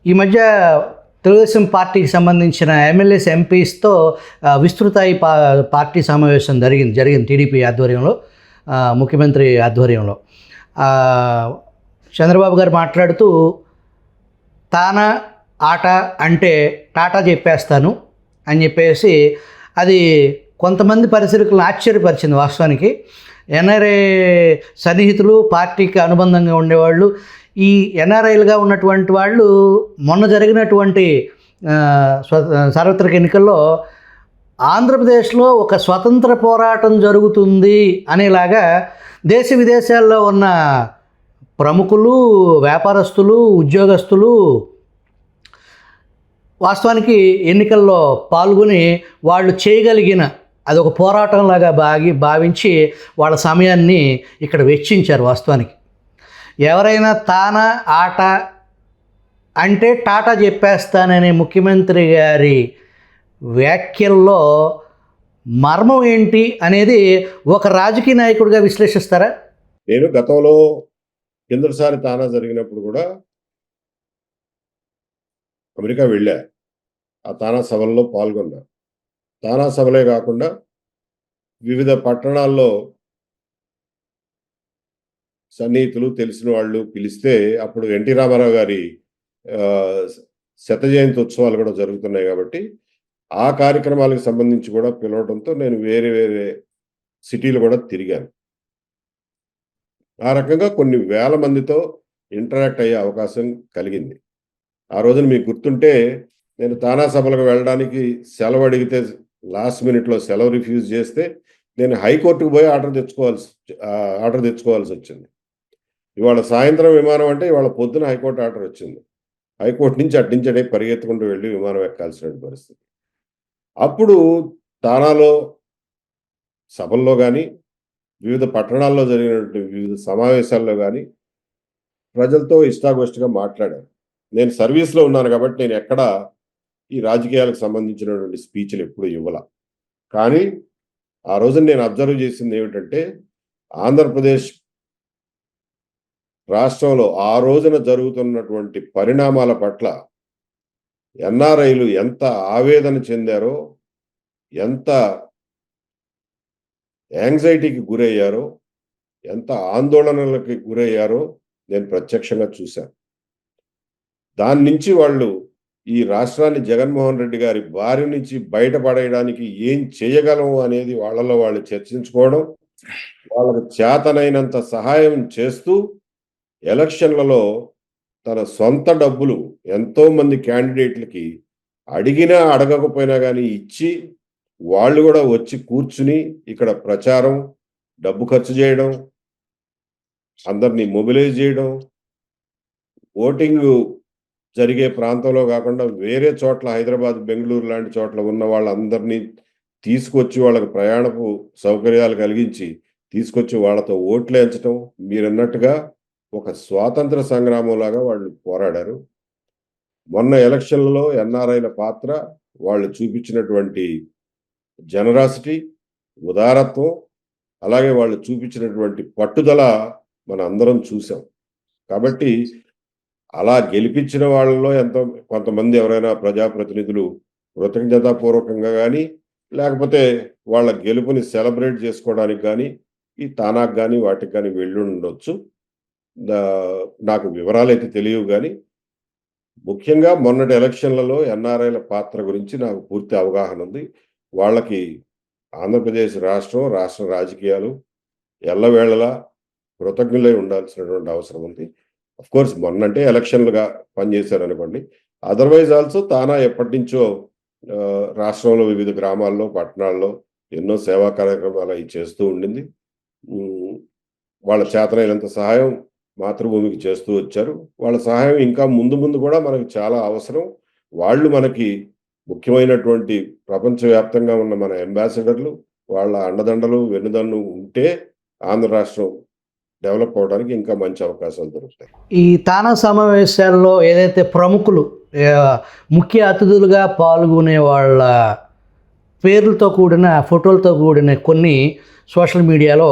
ఈ మధ్య తెలుగుదేశం పార్టీకి సంబంధించిన ఎమ్మెల్యేస్ ఎంపీస్తో విస్తృతాయి పార్టీ సమావేశం జరిగింది టీడీపీ ఆధ్వర్యంలో, ముఖ్యమంత్రి ఆధ్వర్యంలో. చంద్రబాబు గారు మాట్లాడుతూ తానా ఆట అంటే టాటా చెప్పేస్తాను అని చెప్పేసి అది కొంతమంది పరిశీలకులను ఆశ్చర్యపరిచింది. వాస్తవానికి ఎన్ఆర్ఐ సన్నిహితులు, పార్టీకి అనుబంధంగా ఉండేవాళ్ళు, ఈ ఎన్ఆర్ఐలుగా ఉన్నటువంటి వాళ్ళు మొన్న జరిగినటువంటి సార్వత్రిక ఎన్నికల్లో ఆంధ్రప్రదేశ్లో ఒక స్వతంత్ర పోరాటం జరుగుతుంది అనేలాగా దేశ విదేశాల్లో ఉన్న ప్రముఖులు, వ్యాపారస్తులు, ఉద్యోగస్తులు వాస్తవానికి ఎన్నికల్లో పాల్గొని వాళ్ళు చేయగలిగిన అదొక పోరాటంలాగా భావించి వాళ్ళ సమయాన్ని ఇక్కడ వెచ్చించారు. వాస్తవానికి ఎవరైనా తానా ఆట అంటే టాటా చెప్పేస్తాననే ముఖ్యమంత్రి గారి వ్యాఖ్యల్లో మర్మం ఏంటి అనేది ఒక రాజకీయ నాయకుడిగా విశ్లేషిస్తారా? నేను గతంలో కిందసారి తానా జరిగినప్పుడు కూడా అమెరికా వెళ్ళా, ఆ తానా సభల్లో పాల్గొన్నా. తానా సభలే కాకుండా వివిధ పట్టణాల్లో సన్నిహితులు, తెలిసిన వాళ్ళు పిలిస్తే అప్పుడు ఎన్టీ రామారావు గారి శత జయంతి ఉత్సవాలు కూడా జరుగుతున్నాయి కాబట్టి ఆ కార్యక్రమాలకు సంబంధించి కూడా పిలవడంతో నేను వేరే వేరే సిటీలు కూడా తిరిగాను. ఆ రకంగా కొన్ని వేల మందితో ఇంటరాక్ట్ అయ్యే అవకాశం కలిగింది. ఆ రోజున మీకు గుర్తుంటే నేను తానా సభలకు వెళ్ళడానికి సెలవు అడిగితే లాస్ట్ మినిట్లో సెలవు రిఫ్యూజ్ చేస్తే నేను హైకోర్టుకు పోయి ఆర్డర్ తెచ్చుకోవాల్సి వచ్చింది. ఇవాళ సాయంత్రం విమానం అంటే ఇవాళ పొద్దున హైకోర్టు ఆర్డర్ వచ్చింది. హైకోర్టు నుంచి అట్టించడే పరిగెత్తుకుంటూ వెళ్ళి విమానం ఎక్కాల్సిన పరిస్థితి. అప్పుడు తానాలో సభల్లో కానీ, వివిధ పట్టణాల్లో జరిగినటువంటి వివిధ సమావేశాల్లో కానీ ప్రజలతో ఇష్టాగోష్ఠిగా మాట్లాడాను. నేను సర్వీస్లో ఉన్నాను కాబట్టి నేను ఎక్కడ ఈ రాజకీయాలకు సంబంధించినటువంటి స్పీచ్లు ఎప్పుడు ఇవ్వాల. కానీ ఆ రోజున నేను అబ్జర్వ్ చేసింది ఏమిటంటే, ఆంధ్రప్రదేశ్ రాష్ట్రంలో ఆ రోజున జరుగుతున్నటువంటి పరిణామాల పట్ల ఎన్ఆర్ఐలు ఎంత ఆవేదన చెందారో, ఎంత యాంగ్జైటీకి గురయ్యారో, ఎంత ఆందోళనలకి గురయ్యారో నేను ప్రత్యక్షంగా చూశాను. దాని నుంచి వాళ్ళు ఈ రాష్ట్రాన్ని జగన్మోహన్ రెడ్డి గారి బారి నుంచి బయటపడేయడానికి ఏం చేయగలము అనేది వాళ్ళలో వాళ్ళు చర్చించుకోవడం, వాళ్ళకు చేతనైనంత సహాయం చేస్తూ ఎలక్షన్లలో తన సొంత డబ్బులు ఎంతో మంది క్యాండిడేట్లకి అడిగినా అడగకపోయినా కానీ ఇచ్చి, వాళ్ళు కూడా వచ్చి కూర్చుని ఇక్కడ ప్రచారం, డబ్బు ఖర్చు చేయడం, అందరినీ మొబిలైజ్ చేయడం, ఓటింగ్ జరిగే ప్రాంతంలో కాకుండా వేరే చోట్ల హైదరాబాద్, బెంగళూరు లాంటి చోట్ల ఉన్న వాళ్ళందరినీ తీసుకొచ్చి వాళ్ళకి ప్రయాణపు సౌకర్యాలు కలిగించి తీసుకొచ్చి వాళ్ళతో ఓట్లు వేయించడం, మీరన్నట్టుగా ఒక స్వాతంత్ర సంగ్రామంలాగా వాళ్ళు పోరాడారు. మొన్న ఎలక్షన్లలో ఎన్ఆర్ఐల పాత్ర, వాళ్ళు చూపించినటువంటి జనరాసిటీ, ఉదారత్వం, అలాగే వాళ్ళు చూపించినటువంటి పట్టుదల మన అందరం చూసాం. కాబట్టి అలా గెలిపించిన వాళ్ళలో కొంతమంది ఎవరైనా ప్రజాప్రతినిధులు కృతజ్ఞతాపూర్వకంగా కానీ, లేకపోతే వాళ్ళ గెలుపుని సెలబ్రేట్ చేసుకోవడానికి కానీ ఈ తానాకు కానీ వాటికి కానీ వెళ్ళి ఉండొచ్చు. నాకు వివరాలు అయితే తెలియవు. కానీ ముఖ్యంగా మొన్నటి ఎలక్షన్లలో ఎన్ఆర్ఐల పాత్ర గురించి నాకు పూర్తి అవగాహన ఉంది. వాళ్ళకి ఆంధ్రప్రదేశ్ రాష్ట్ర రాజకీయాలు ఎల్లవేళలా కృతజ్ఞులై ఉండాల్సినటువంటి అవసరం ఉంది. కోర్స్ మొన్నంటే ఎలక్షన్లుగా పనిచేశారు అనుకోండి. అదర్వైజ్ ఆల్సో తానా ఎప్పటి నుంచో రాష్ట్రంలో వివిధ గ్రామాల్లో, పట్టణాల్లో ఎన్నో సేవా కార్యక్రమాలు అవి చేస్తూ ఉండింది. వాళ్ళ చేతనైనంత సహాయం మాతృభూమికి చేస్తూ వచ్చారు. వాళ్ళ సహాయం ఇంకా ముందు కూడా మనకు చాలా అవసరం. వాళ్ళు మనకి ముఖ్యమైనటువంటి ప్రపంచవ్యాప్తంగా ఉన్న మన అంబాసిడర్లు, వాళ్ళ అండదండలు, వెన్నుదన్ను ఉంటే ఆంధ్ర రాష్ట్రం డెవలప్ అవడానికి ఇంకా మంచి అవకాశాలు దొరుకుతాయి. ఈ తానా సమావేశాల్లో ఏదైతే ప్రముఖులు ముఖ్య అతిథులుగా పాల్గొనే వాళ్ళ పేర్లతో కూడిన ఫోటోలతో కూడిన కొన్ని సోషల్ మీడియాలో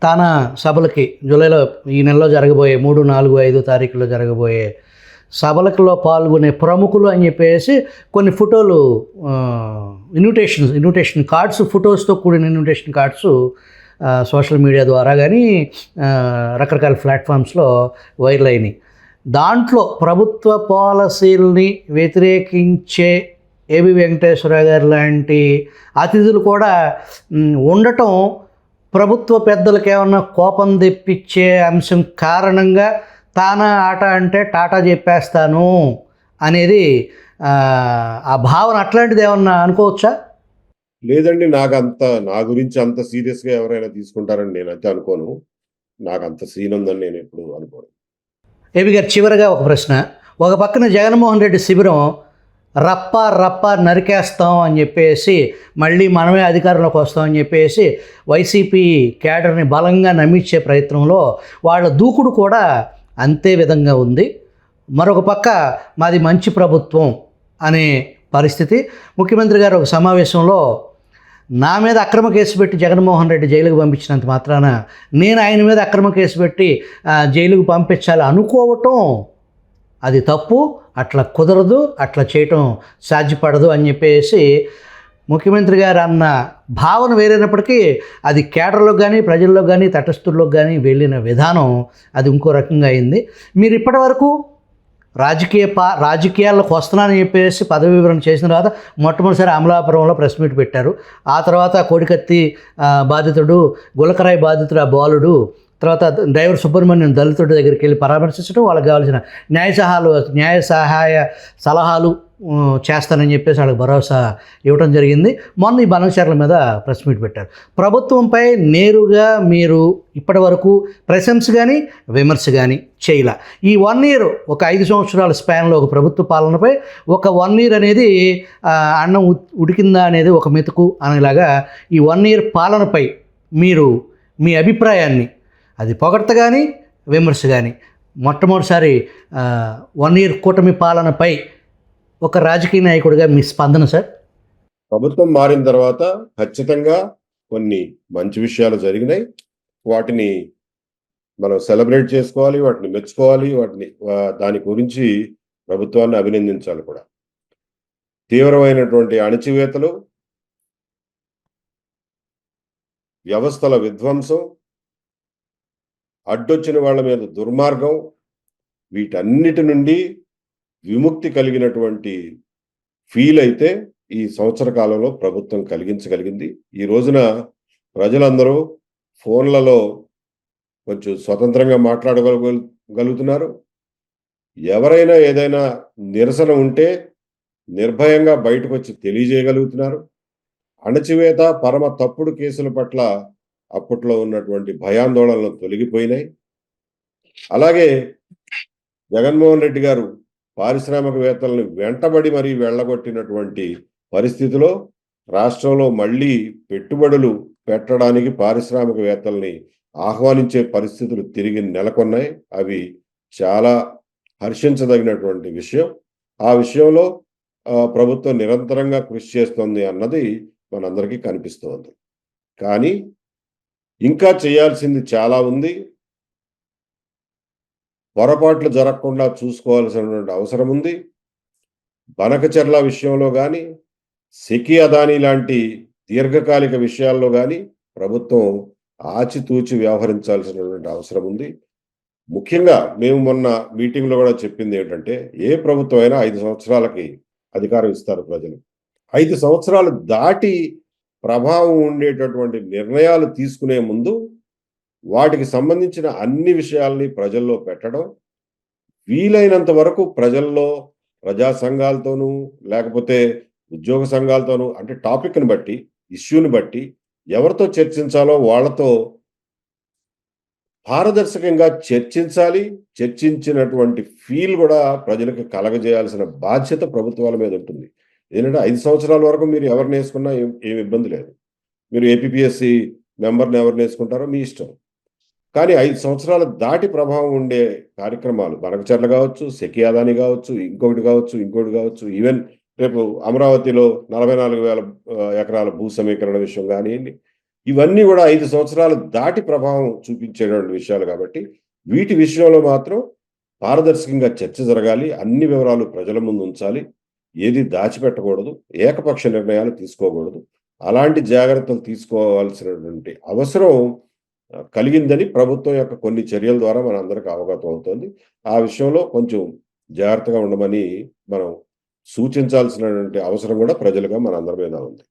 తానా సభలకి జూలైలో ఈ నెలలో జరగబోయే 3, 4, 5 తారీఖులో జరగబోయే సభలకులో పాల్గొనే ప్రముఖులు అని చెప్పేసి కొన్ని ఫోటోలు ఇన్విటేషన్ కార్డ్స్, ఫొటోస్తో కూడిన ఇన్విటేషన్ కార్డ్స్ సోషల్ మీడియా ద్వారా కానీ రకరకాల ప్లాట్ఫామ్స్లో వైరల్ అయినాయి. దాంట్లో ప్రభుత్వ పాలసీల్ని వ్యతిరేకించే ఏబి వెంకటేశ్వర గారు లాంటి అతిథులు కూడా ఉండటం ప్రభుత్వ పెద్దలకు ఏమన్నా కోపం తెప్పించే అంశం కారణంగా తానా ఆట అంటే టాటా చెప్పేస్తాను అనేది ఆ భావన అట్లాంటిది ఏమన్నా అనుకోవచ్చా? లేదండి, నా గురించి అంత సీరియస్గా ఎవరైనా తీసుకుంటారని నేనైతే అనుకోను. నాకు అంత సీన్ ఉందని నేను ఎప్పుడు అనుకోను. ఏబి గారు, చివరిగా ఒక ప్రశ్న. ఒక పక్కన జగన్మోహన్ రెడ్డి శిబిరం రప్ప నరికేస్తాం అని చెప్పేసి, మళ్ళీ మనమే అధికారంలోకి వస్తామని చెప్పేసి వైసీపీ క్యాడర్ని బలంగా నమ్మించే ప్రయత్నంలో వాళ్ళ దూకుడు కూడా అంతే విధంగా ఉంది. మరొక పక్క మాది మంచి ప్రభుత్వం అనే పరిస్థితి. ముఖ్యమంత్రి గారు ఒక సమావేశంలో నా మీద అక్రమ కేసు పెట్టి జగన్మోహన్ రెడ్డి జైలుకు పంపించినంత మాత్రాన నేను ఆయన మీద అక్రమ కేసు పెట్టి జైలుకు పంపించాలి అనుకోవటం అది తప్పు, అట్లా కుదరదు, అట్లా చేయటం సాధ్యపడదు అని చెప్పేసి ముఖ్యమంత్రి గారు అన్న భావన వేరైనప్పటికీ అది కేడర్లో కానీ ప్రజల్లో కానీ తటస్థుల్లోకి కానీ వెళ్ళిన విధానం అది ఇంకో రకంగా అయింది. మీరు ఇప్పటివరకు రాజకీయాల్లోకి వస్తున్నానని చెప్పేసి పదవి వివరణ చేసిన తర్వాత మొట్టమొదటిసారి అమలాపురంలో ప్రెస్ మీట్ పెట్టారు. ఆ తర్వాత కోడికత్తి బాధితుడు, గులకరాయి బాధితుడు ఆ బాలుడు, తర్వాత డ్రైవర్ సుబ్రహ్మణ్యం దళితుడి దగ్గరికి వెళ్ళి పరామర్శించడం, వాళ్ళకి కావాల్సిన న్యాయ సహాయ సలహాలు చేస్తానని చెప్పేసి వాళ్ళకి భరోసా ఇవ్వడం జరిగింది. మొన్న ఈ బనకచర్ల మీద ప్రెస్ మీట్ పెట్టారు. ప్రభుత్వంపై నేరుగా మీరు ఇప్పటి వరకు ప్రశంస కానీ విమర్శ కానీ చేయలే. ఈ 1 year, ఒక 5 సంవత్సరాల స్పాన్లో ఒక ప్రభుత్వ పాలనపై ఒక 1 year అనేది అన్నం ఉడికిందా అనేది ఒక మెతుకు అనేలాగా ఈ 1 year పాలనపై మీరు మీ అభిప్రాయాన్ని, అది పొగడ్త కానీ విమర్శ కానీ, మొట్టమొదటిసారి 1 year కూటమి పాలనపై ఒక రాజకీయ నాయకుడిగా మీ స్పందన సార్? ప్రభుత్వం మారిన తర్వాత ఖచ్చితంగా కొన్ని మంచి విషయాలు జరిగినాయి. వాటిని మనం సెలబ్రేట్ చేసుకోవాలి, వాటిని మెచ్చుకోవాలి, దాని గురించి ప్రభుత్వాన్ని అభినందించాలి కూడా. తీవ్రమైనటువంటి అణచివేతలు, వ్యవస్థల విధ్వంసం, అడ్డొచ్చిన వాళ్ళ మీద దుర్మార్గం, వీటన్నిటి నుండి విముక్తి కలిగినటువంటి ఫీల్ అయితే ఈ సంవత్సర కాలంలో ప్రభుత్వం కలిగించగలిగింది. ఈ రోజున ప్రజలందరూ ఫోన్లలో కొంచెం స్వతంత్రంగా మాట్లాడగలుగుతున్నారు. ఎవరైనా ఏదైనా నిరసన ఉంటే నిర్భయంగా బయటకు వచ్చి తెలియజేయగలుగుతున్నారు. అణచివేత, పరమ తప్పుడు కేసుల పట్ల అప్పట్లో ఉన్నటువంటి భయాందోళనలు తొలగిపోయినాయి. అలాగే జగన్మోహన్ రెడ్డి గారు పారిశ్రామికవేత్తలను వెంటబడి మరీ వెళ్ళగొట్టినటువంటి పరిస్థితిలో రాష్ట్రంలో మళ్ళీ పెట్టుబడులు పెట్టడానికి పారిశ్రామికవేత్తల్ని ఆహ్వానించే పరిస్థితులు తిరిగి నెలకొన్నాయి. అవి చాలా హర్షించదగినటువంటి విషయం. ఆ విషయంలో ప్రభుత్వం నిరంతరంగా కృషి చేస్తుంది అన్నది మనందరికీ కనిపిస్తోంది. కానీ ఇంకా చేయాల్సింది చాలా ఉంది. పొరపాట్లు జరగకుండా చూసుకోవాల్సినటువంటి అవసరం ఉంది. బనకచర్ల విషయంలో కానీ, సెకీ అదానీ లాంటి దీర్ఘకాలిక విషయాల్లో కానీ ప్రభుత్వం ఆచితూచి వ్యవహరించాల్సినటువంటి అవసరం ఉంది. ముఖ్యంగా మేము మొన్న మీటింగ్లో కూడా చెప్పింది ఏంటంటే, ఏ ప్రభుత్వం అయినా 5 సంవత్సరాలకి అధికారం ఇస్తారు ప్రజలు. 5 సంవత్సరాలు దాటి ప్రభావం ఉండేటటువంటి నిర్ణయాలు తీసుకునే ముందు వాటికి సంబంధించిన అన్ని విషయాల్ని ప్రజల్లో పెట్టడం, వీలైనంత వరకు ప్రజల్లో, ప్రజా సంఘాలతోనూ లేకపోతే ఉద్యోగ సంఘాలతోనూ, అంటే టాపిక్ని బట్టి, ఇష్యూని బట్టి ఎవరితో చర్చించాలో వాళ్ళతో పారదర్శకంగా చర్చించాలి. చర్చించినటువంటి ఫీల్ కూడా ప్రజలకు కలగజేయాల్సిన బాధ్యత ప్రభుత్వాల మీద ఉంటుంది. ఏంటంటే 5 సంవత్సరాల వరకు మీరు ఎవరిని వేసుకున్నా ఏం ఇబ్బంది లేదు. మీరు ఏపీపీఎస్సీ మెంబర్ని ఎవరిని వేసుకుంటారో మీ ఇష్టం. కానీ 5 సంవత్సరాలు దాటి ప్రభావం ఉండే కార్యక్రమాలు, బనకచర్ల కావచ్చు, సెకీ అదానీ కావచ్చు, ఇంకొకటి కావచ్చు, ఈవెన్ రేపు అమరావతిలో 44,000 ఎకరాల భూ సమీకరణ విషయం గానియండి, ఇవన్నీ గూడా 5 సంవత్సరాలు దాటి ప్రభావం చూపించేటువంటి విషయాలు కాబట్టి, వీటి విషయంలో మాత్రం పారదర్శకంగా చర్చ జరగాలి. అన్ని వివరాలు ప్రజల ముందు ఉంచాలి. ఏది దాచిపెట్టకూడదు. ఏకపక్ష నిర్ణయాలు తీసుకోకూడదు. అలాంటి జాగ్రత్తలు తీసుకోవాల్సినటువంటి అవసరం కలిగిందని ప్రభుత్వం యొక్క కొన్ని చర్యల ద్వారా మనందరికి అవగతం అవుతోంది. ఆ విషయంలో కొంచెం జాగ్రత్తగా ఉండమని మనం సూచించాల్సినటువంటి అవసరం గూడా ప్రజలుగా మనందరి మీద ఉంది.